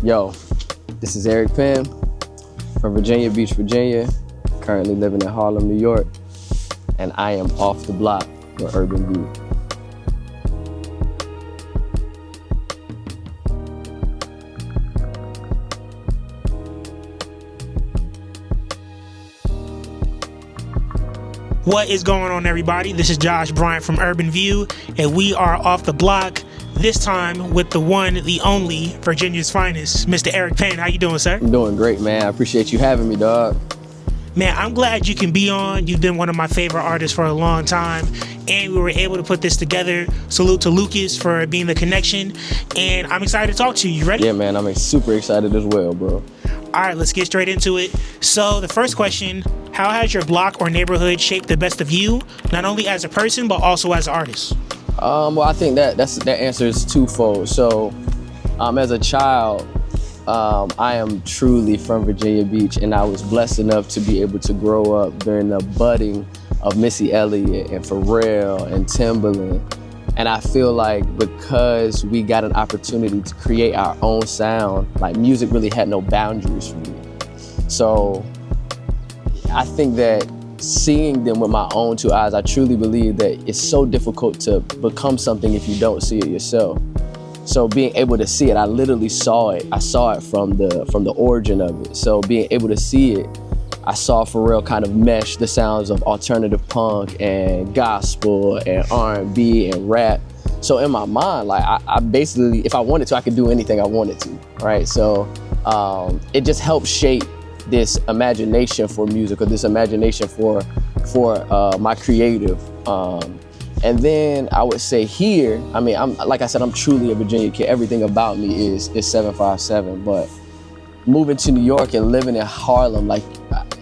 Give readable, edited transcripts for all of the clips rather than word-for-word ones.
Yo, this is Eric Penn from Virginia Beach, Virginia, currently living in Harlem, New York, and I am off the block with Urban View. What is going on, everybody? This is Josh Bryant from Urban View, and we are off the block, this time with the one, the only, Virginia's finest, Mr. Eric Penn. How you doing, sir? I'm doing great, man. I appreciate you having me, dog. Man, I'm glad you can be on. You've been one of my favorite artists for a long time, and we were able to put this together. Salute to Lucas for being the connection, and I'm excited to talk to you. You ready? Yeah, man, I'm super excited as well, bro. All right, let's get straight into it. So the first question, how has your block or neighborhood shaped the best of you, not only as a person, but also as an artist? Well, I think that answer is twofold. So, as a child, I am truly from Virginia Beach, and I was blessed enough to be able to grow up during the budding of Missy Elliott and Pharrell and Timbaland. And I feel like because we got an opportunity to create our own sound, like music really had no boundaries for me. So I think that seeing them with my own two eyes, I truly believe that it's so difficult to become something if you don't see it yourself. So being able to see it, I literally saw it. I saw it from the origin of it. So being able to see it, I saw Pharrell kind of mesh the sounds of alternative punk and gospel and R&B and rap. So in my mind, like I basically, if I wanted to, I could do anything I wanted to, right? So it just helped shape this imagination for music, or this imagination for my creative. And then I would say here, I mean, like I said, I'm truly a Virginia kid. Everything about me is 757. But moving to New York and living in Harlem, like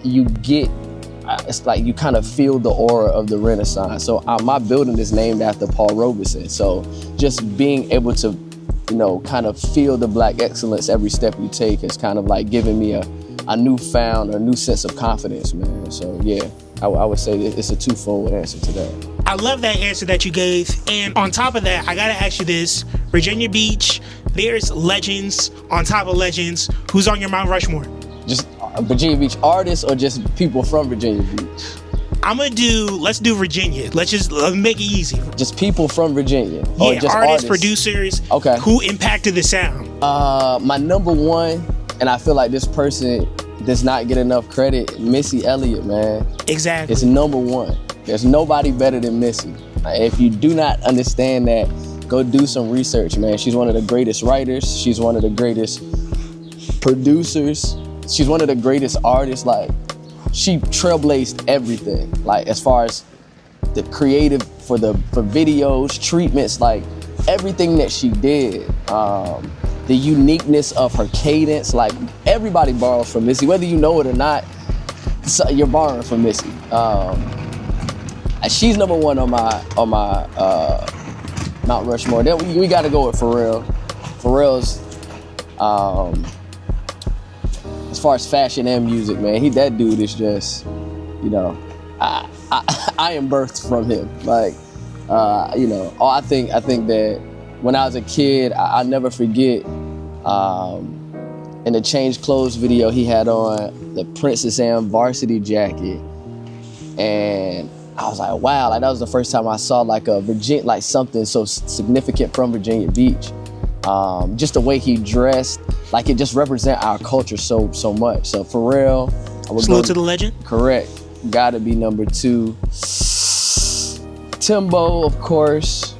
it's like you kind of feel the aura of the Renaissance. So my building is named after Paul Robeson. So just being able to, kind of feel the Black excellence every step you take is kind of like giving me a new sense of confidence, man. So yeah, I would say that it's a twofold answer to that. I love that answer that you gave. And on top of that, I gotta ask you this. Virginia Beach, there's legends on top of legends. Who's on your Mount Rushmore? Just Virginia Beach artists or just people from Virginia Beach? Let's do Virginia. Let's make it easy. Just people from Virginia? Yeah, or just artists, producers, okay. Who impacted the sound? My number one, and I feel like this person does not get enough credit, Missy Elliott, man. Exactly. It's number one. There's nobody better than Missy. If you do not understand that, go do some research, man. She's one of the greatest writers. She's one of the greatest producers. She's one of the greatest artists. Like, she trailblazed everything. Like, as far as the creative for videos, treatments, like everything that she did. The uniqueness of her cadence, like everybody borrows from Missy, whether you know it or not. So you're borrowing from Missy. She's number one on my Mount Rushmore. Then we got to go with Pharrell. Pharrell's as far as fashion and music, man. That dude is just, I am birthed from him. Like, I think that when I was a kid, I never forget. In the Change Clothes video, he had on the Princess Anne varsity jacket, and I was like, wow, like that was the first time I saw like something so significant from Virginia Beach. Just the way he dressed, like it just represent our culture so much. So Pharrell, Salute to the legend. Correct, gotta be number two. Timbo, of course.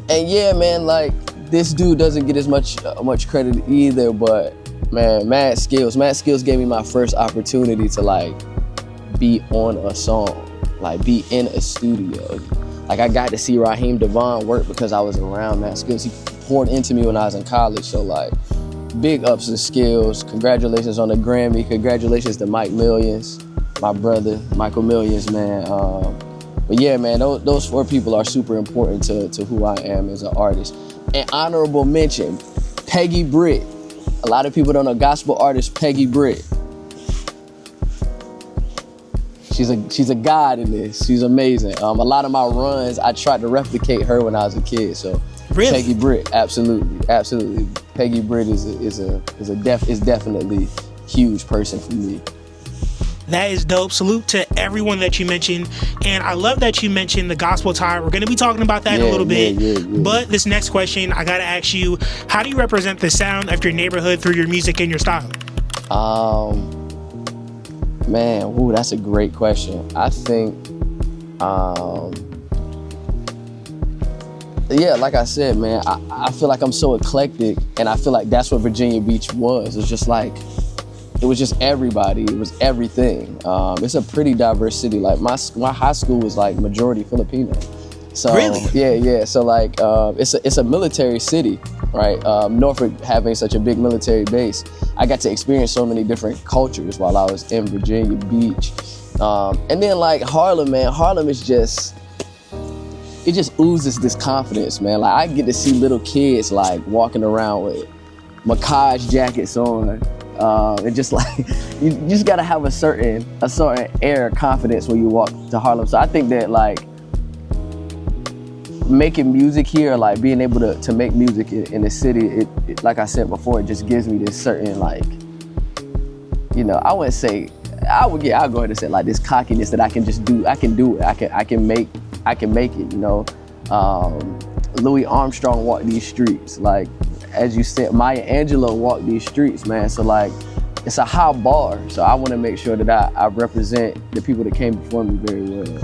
And yeah, man, like this dude doesn't get as much credit either, but man, Mad Skills gave me my first opportunity to like be on a song, like be in a studio. Like I got to see Raheem Devon work because I was around Mad Skills. He poured into me when I was in college, so like big ups to Skills. Congratulations on the Grammy. Congratulations to Mike Millions, my brother, Michael Millions, man. But yeah, man, those four people are super important to who I am as an artist. And honorable mention, Peggy Britt. A lot of people don't know gospel artist Peggy Britt. she's a god in this. She's amazing. A lot of my runs, I tried to replicate her when I was a kid. So Really? Peggy Britt, absolutely. Peggy Britt is definitely huge person for me. That is dope. Salute to everyone that you mentioned. And I love that you mentioned the gospel tie. We're going to be talking about that in a little bit. Yeah. But this next question, I got to ask you, how do you represent the sound of your neighborhood through your music and your style? Man, that's a great question. I think, like I said, man, I feel like I'm so eclectic, and I feel like that's what Virginia Beach was. It was just everybody. It was everything. It's a pretty diverse city. Like my high school was like majority Filipino. So really? Yeah. So like it's a military city, right? Norfolk having such a big military base, I got to experience so many different cultures while I was in Virginia Beach. And then like Harlem, man. Harlem is just oozes this confidence, man. Like I get to see little kids like walking around with Macaj jackets on. And just like you just gotta have a certain air of confidence when you walk to Harlem. So I think that like making music here, like being able to make music in the city, it like I said before, it just gives me this certain like, I wouldn't say, I'll go ahead and say like this cockiness that I can just do. I can do it. I can make it. Louis Armstrong walked these streets. Like as you said, Maya Angelou walked these streets, man. So like it's a high bar. So I want to make sure that I represent the people that came before me very well.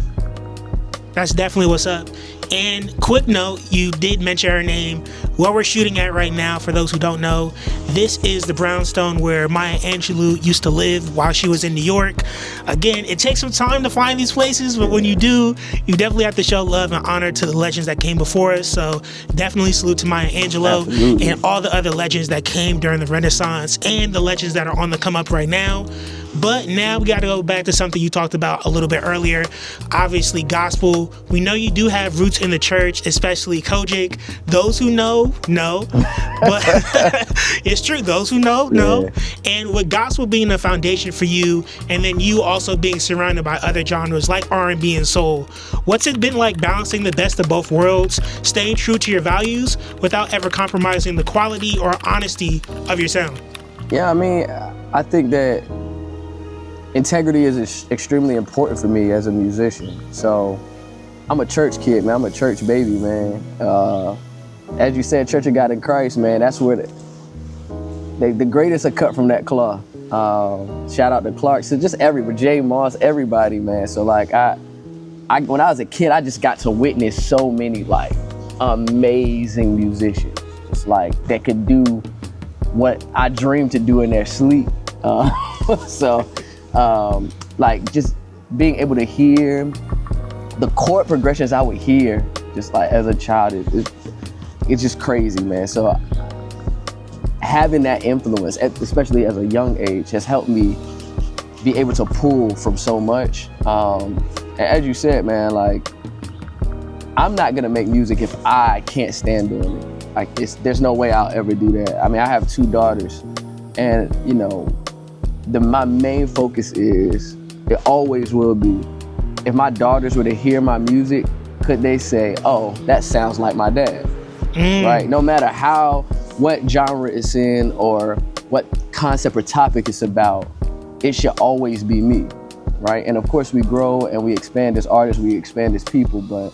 That's definitely what's up. And quick note, you did mention her name. What we're shooting at right now, for those who don't know, this is the brownstone where Maya Angelou used to live while she was in New York. Again, it takes some time to find these places, but when you do, you definitely have to show love and honor to the legends that came before us. So definitely salute to Maya Angelou. Absolutely. And all the other legends that came during the Renaissance and the legends that are on the come up right now. But now we got to go back to something you talked about a little bit earlier. Obviously, gospel. We know you do have roots in the church, especially COGIC. Those who know. But it's true. Those who know. And with gospel being a foundation for you, and then you also being surrounded by other genres like R&B and soul, what's it been like balancing the best of both worlds, staying true to your values without ever compromising the quality or honesty of your sound? Yeah, I mean, I think that integrity is extremely important for me as a musician. So I'm a church kid, man. I'm a church baby, man. As you said, Church of God in Christ, man, that's where the greatest are cut from that cloth. Shout out to Clark. So just Jay Moss, everybody, man. So like when I was a kid, I just got to witness so many like amazing musicians. It's like that could do what I dreamed to do in their sleep. Like just being able to hear the chord progressions I would hear just like as a child, it's just crazy, man. So having that influence, especially as a young age, has helped me be able to pull from so much. And as you said, man, like I'm not gonna make music if I can't stand doing it. Like there's no way I'll ever do that. I mean, I have 2 daughters, and my main focus is, it always will be, if my daughters were to hear my music, could they say, oh, that sounds like my dad, right? No matter what genre it's in or what concept or topic it's about, it should always be me, right? And of course we grow and we expand as artists, we expand as people, but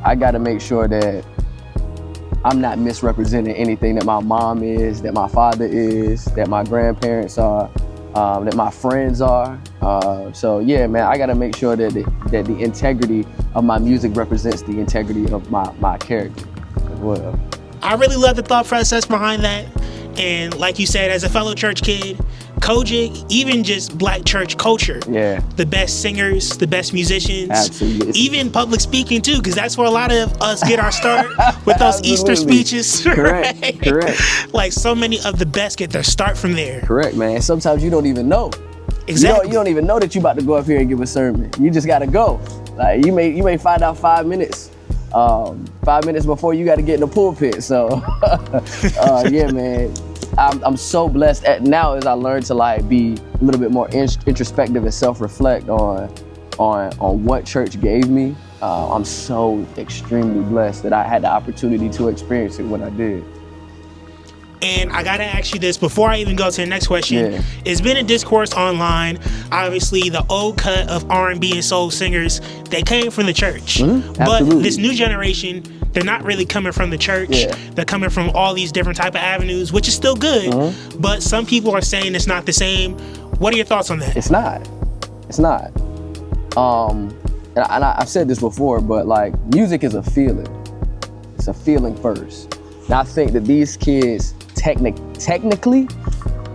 I gotta make sure that I'm not misrepresenting anything that my mom is, that my father is, that my grandparents are, that my friends are. So yeah, man, I gotta make sure that the integrity of my music represents the integrity of my character as well. I really love the thought process behind that. And like you said, as a fellow church kid, COGIC, even just black church culture. Yeah. The best singers, the best musicians. Absolutely. Even public speaking too, because that's where a lot of us get our start with those Easter speeches. Correct. Right? Correct. Like so many of the best get their start from there. Correct, man. Sometimes you don't even know. Exactly. You don't even know that you're about to go up here and give a sermon. You just gotta go. Like you may find out 5 minutes. 5 minutes before you got to get in the pulpit. So, yeah, man, I'm so blessed now as I learn to like be a little bit more introspective and self-reflect on what church gave me. I'm so extremely blessed that I had the opportunity to experience it when I did. And I gotta ask you this before I even go to the next question. Yeah. It's been a discourse online. Obviously, the old cut of R&B and soul singers, they came from the church. But this new generation, they're not really coming from the church. Yeah. They're coming from all these different type of avenues, which is still good. But some people are saying it's not the same. What are your thoughts on that? It's not. And I've said this before, but like music is a feeling. It's a feeling first. And I think that these kids technically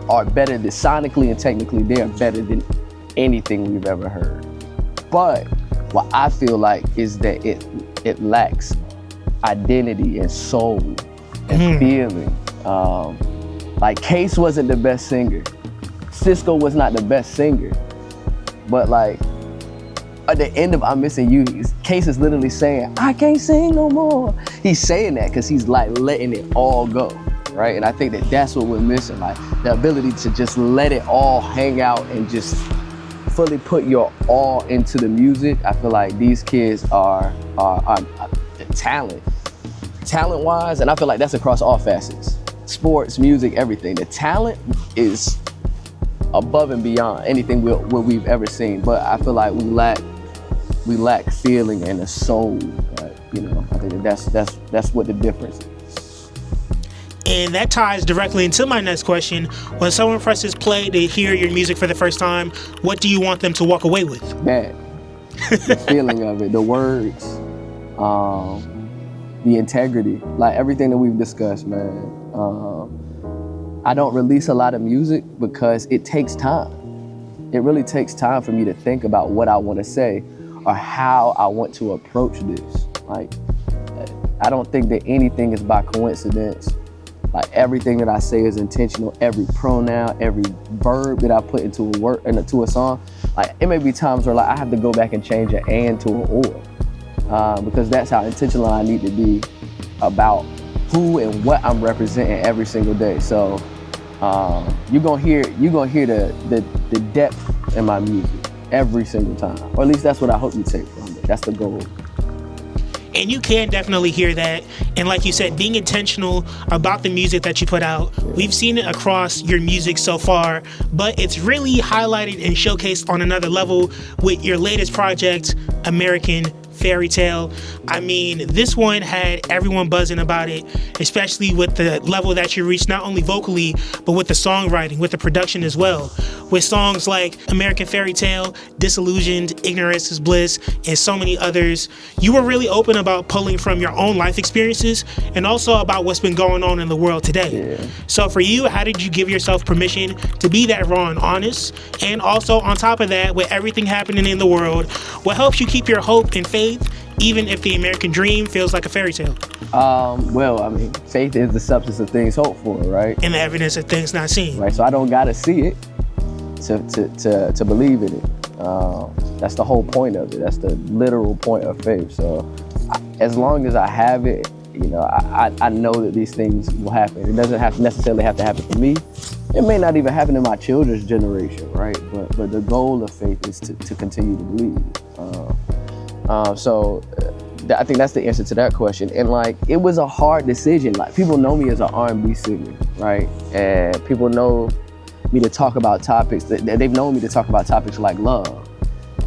are better than sonically and technically they are better than anything we've ever heard. But what I feel like is that it lacks identity and soul and feeling. Like Case wasn't the best singer. Cisco was not the best singer. But like at the end of I'm Missing You, Case is literally saying, I can't sing no more. He's saying that because he's like letting it all go. Right? And I think that that's what we're missing, like the ability to just let it all hang out and just fully put your all into the music. I feel like these kids are talent-wise, and I feel like that's across all facets. Sports, music, everything. The talent is above and beyond anything what we've ever seen. But I feel like we lack feeling and a soul. Right? You know, I think that's what the difference is. And that ties directly into my next question. When someone presses play to hear your music for the first time, what do you want them to walk away with? That. The feeling of it, the words, the integrity, like everything that we've discussed, man. I don't release a lot of music because it takes time. It really takes time for me to think about what I want to say or how I want to approach this. Like, I don't think that anything is by coincidence. Like everything that I say is intentional. Every pronoun, every verb that I put into a word into a song. Like it may be times where like I have to go back and change an and to an or, because that's how intentional I need to be about who and what I'm representing every single day. So you're gonna hear the depth in my music every single time, or at least that's what I hope you take from it. That's the goal. And you can definitely hear that. And like you said, being intentional about the music that you put out, we've seen it across your music so far, but it's really highlighted and showcased on another level with your latest project, American Fairytale. I mean, this one had everyone buzzing about it, especially with the level that you reached, not only vocally, but with the songwriting, with the production as well. With songs like American Fairytale, Disillusioned, Ignorance is Bliss, and so many others, you were really open about pulling from your own life experiences and also about what's been going on in the world today. Yeah. So for you, how did you give yourself permission to be that raw and honest? And also on top of that, with everything happening in the world, what helps you keep your hope and faith even if the American dream feels like a fairy tale? Well, I mean, faith is the substance of things hoped for, right? And the evidence of things not seen. Right, so I don't gotta see it to believe in it. That's the whole point of it. That's the literal point of faith. So as long as I have it, you know, I know that these things will happen. It doesn't necessarily have to happen for me. It may not even happen in my children's generation, right? But the goal of faith is to continue to believe. So I think that's the answer to that question. And like, it was a hard decision. Like, people know me as an R&B singer, right? And people know me to talk about topics they've known me to talk about topics like love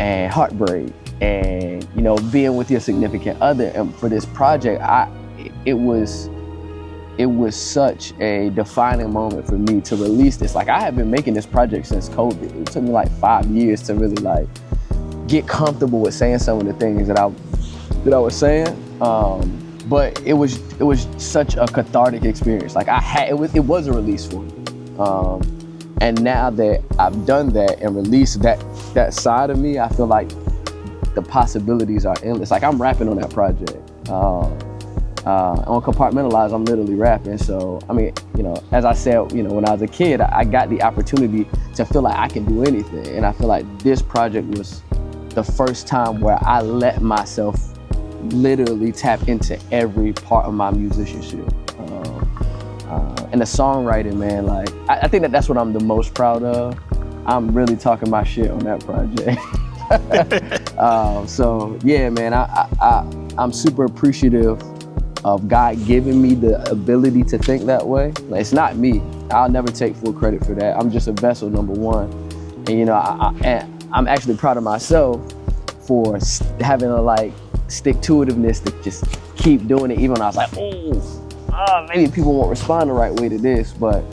and heartbreak and, you know, being with your significant other. And for this project, it was such a defining moment for me to release this. Like, I have been making this project since COVID. It took me like 5 years to really like get comfortable with saying some of the things that I was saying. But it was such a cathartic experience. Like, it was a release for me. And now that I've done that and released that side of me, I feel like the possibilities are endless. Like, I'm rapping on that project. On Compartmentalize, I'm literally rapping. So, I mean, you know, as I said, you know, when I was a kid, I got the opportunity to feel like I can do anything. And I feel like this project was the first time where I let myself literally tap into every part of my musicianship. and the songwriting, man, like I think that's what I'm the most proud of. I'm really talking my shit on that project. So yeah, man, I'm super appreciative of God giving me the ability to think that way. Like, it's not me. I'll never take full credit for that. I'm just a vessel, number one. And you know, I'm actually proud of myself for having a like stick-to-itiveness to just keep doing it, even when I was like, maybe people won't respond the right way to this, but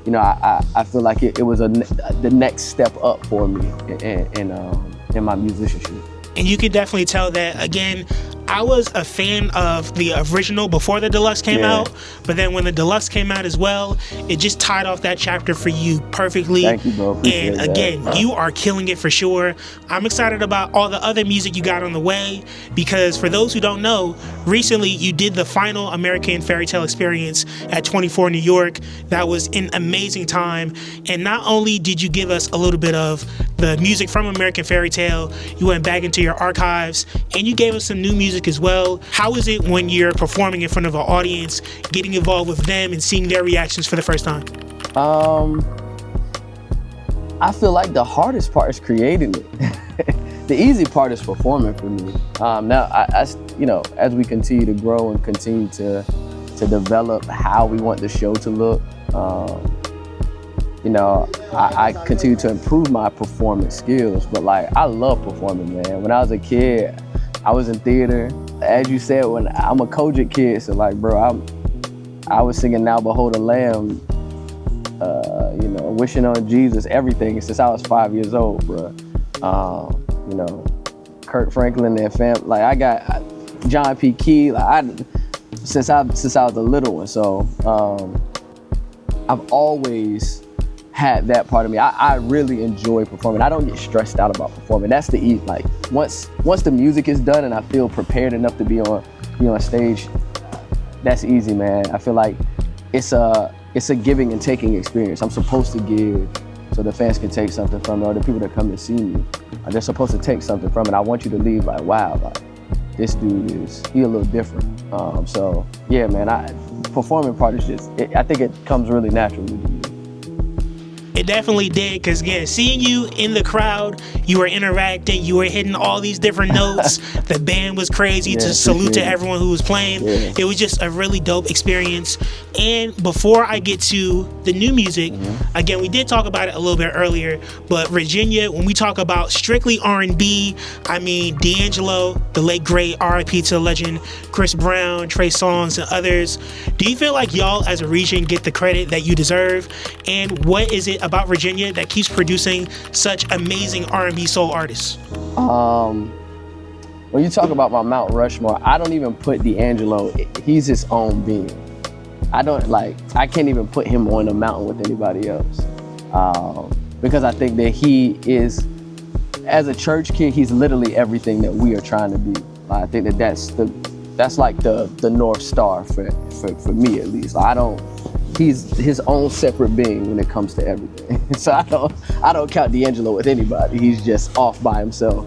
you know, I feel like it was the next step up for me in my musicianship. And you can definitely tell that, again, I was a fan of the original before the deluxe came out, but then when the deluxe came out as well, it just tied off that chapter for you perfectly. Thank you, bro. Appreciate and again, you are killing it for sure. I'm excited about all the other music you got on the way, because for those who don't know, recently you did the final American Fairytale experience at 24 New York. That was an amazing time. And not only did you give us a little bit of the music from American Fairytale, you went back into your archives and you gave us some new music as well. How is it when you're performing in front of an audience, getting involved with them and seeing their reactions for the first time? I feel like the hardest part is creating it. The easy part is performing for me. Now, I, you know, as we continue to grow and continue to develop how we want the show to look, you know, I continue to improve my performance skills. But like, I love performing, man. When I was a kid, I was in theater. As you said, when I'm a COGIC kid, so like, bro, I was singing "Now Behold the Lamb," you know, wishing on Jesus, everything since I was 5 years old, bro. You know, Kirk Franklin and fam, like I got John P. Key, like since I was a little one. So I've always had that part of me. I really enjoy performing. I don't get stressed out about performing. That's the easy. Like once the music is done and I feel prepared enough to be on stage, that's easy, man. I feel like it's a giving and taking experience. I'm supposed to give so the fans can take something from it, or the people that come to see me, they're supposed to take something from it. I want you to leave like, wow, like this dude he a little different. So yeah, man, performing part is just, I think it comes really naturally to me. It definitely did, because again, seeing you in the crowd, you were interacting, you were hitting all these different notes. The band was crazy. To salute to everyone who was playing. Yeah. It was just a really dope experience. And before I get to the new music, again, we did talk about it a little bit earlier, but Virginia, when we talk about strictly R&B, I mean D'Angelo, the late great, R.I.P. to the legend, Chris Brown, Trey Songz, and others. Do you feel like y'all as a region get the credit that you deserve? And what is it about Virginia that keeps producing such amazing R&B soul artists? When you talk about my Mount Rushmore, I don't even put D'Angelo, he's his own being. I can't even put him on a mountain with anybody else. Because I think that he is, as a church kid, he's literally everything that we are trying to be. I think that's like the North Star for me, at least. He's his own separate being when it comes to everything. So I don't count D'Angelo with anybody. He's just off by himself.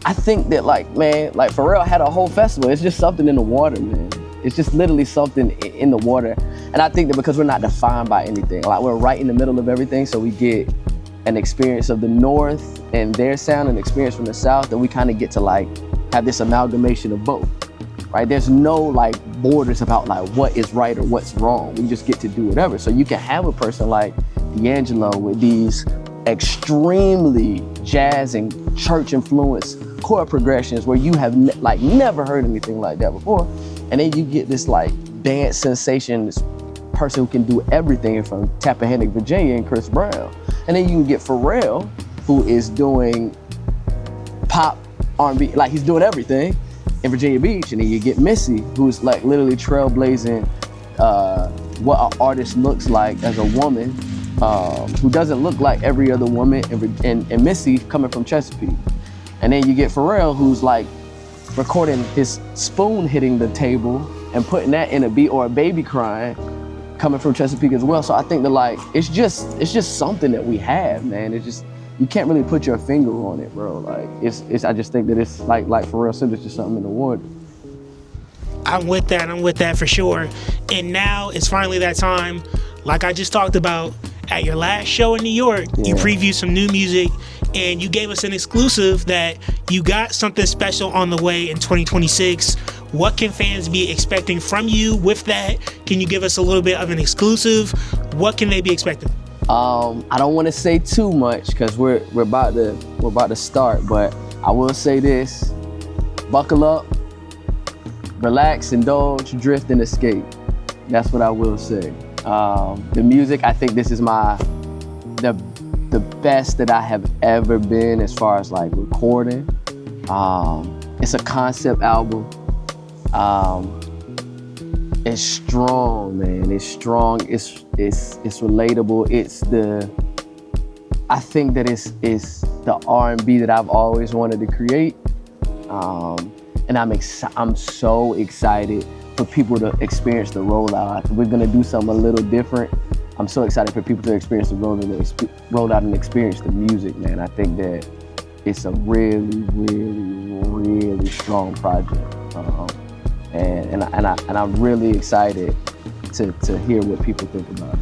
I think that like Pharrell had a whole festival. It's just something in the water, man. It's just literally something in the water. And I think that because we're not defined by anything, like we're right in the middle of everything, so we get an experience of the North and their sound and experience from the South, that we kind of get to like have this amalgamation of both. Right? There's no like borders about like what is right or what's wrong. We just get to do whatever. So you can have a person like D'Angelo with these extremely jazz and church influenced chord progressions where you have never heard anything like that before. And then you get this like dance sensation, this person who can do everything from Tappahannock, Virginia, and Chris Brown. And then you can get Pharrell, who is doing pop, R&B, like he's doing everything in Virginia Beach. And then you get Missy, who's like literally trailblazing what an artist looks like as a woman, who doesn't look like every other woman, and Missy coming from Chesapeake. And then you get Pharrell, who's like recording his spoon hitting the table and putting that in a beat, or a baby crying, coming from Chesapeake as well. So I think that like it's just something that we have, man. It's just, you can't really put your finger on it, bro. Like it's I just think that it's like Pharrell said, it's just something in the water. I'm with that for sure. And now it's finally that time. Like I just talked about, at your last show in New York, you previewed some new music and you gave us an exclusive that you got something special on the way in 2026. What can fans be expecting from you with that? Can you give us a little bit of an exclusive? What can they be expecting? I don't want to say too much because we're about to start, but I will say this: buckle up, relax, indulge, drift, and escape. That's what I will say. The music, I think this is the best that I have ever been as far as like recording. It's a concept album. It's strong, man. It's strong. It's relatable. I think that it's the R&B that I've always wanted to create. And I'm so excited for people to experience the rollout. We're gonna do something a little different. I'm so excited for people to experience the rollout and experience the music, man. I think that it's a really, really, really strong project. And I'm really excited to hear what people think about it.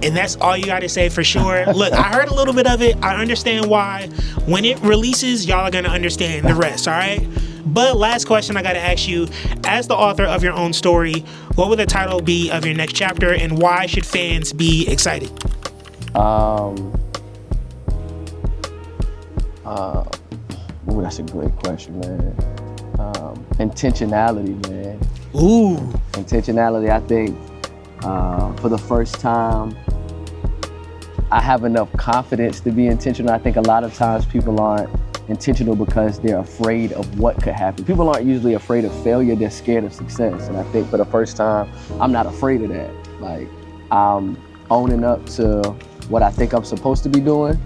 And that's all you got to say for sure. Look, I heard a little bit of it. I understand why. When it releases, y'all are going to understand the rest, all right? But last question I got to ask you, as the author of your own story, what would the title be of your next chapter and why should fans be excited? That's a great question, man. Intentionality, man. Ooh. Intentionality, I think for the first time, I have enough confidence to be intentional. I think a lot of times people aren't intentional because they're afraid of what could happen. People aren't usually afraid of failure, they're scared of success. And I think for the first time, I'm not afraid of that. Like, I'm owning up to what I think I'm supposed to be doing.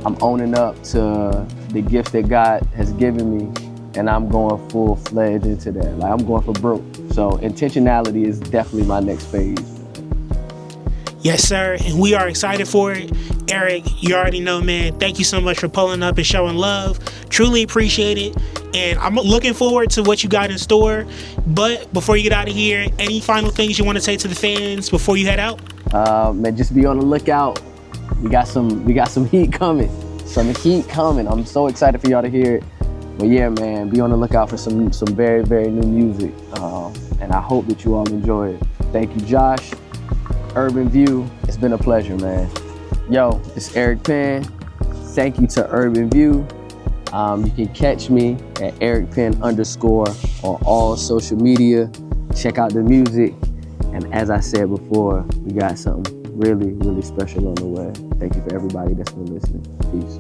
I'm owning up to the gift that God has given me, and I'm going full-fledged into that. Like, I'm going for broke. So intentionality is definitely my next phase. Yes, sir, and we are excited for it. Eric, you already know, man, thank you so much for pulling up and showing love. Truly appreciate it, and I'm looking forward to what you got in store. But before you get out of here, any final things you want to say to the fans before you head out? Man, just be on the lookout. We got some heat coming. I'm so excited for y'all to hear it. But yeah, man, be on the lookout for some very, very new music. And I hope that you all enjoy it. Thank you, Josh. Urban View, it's been a pleasure, man. Yo, it's Eric Penn. Thank you to Urban View. You can catch me at Eric Penn _ on all social media. Check out the music. And as I said before, we got something really, really special on the way. Thank you for everybody that's been listening. Peace.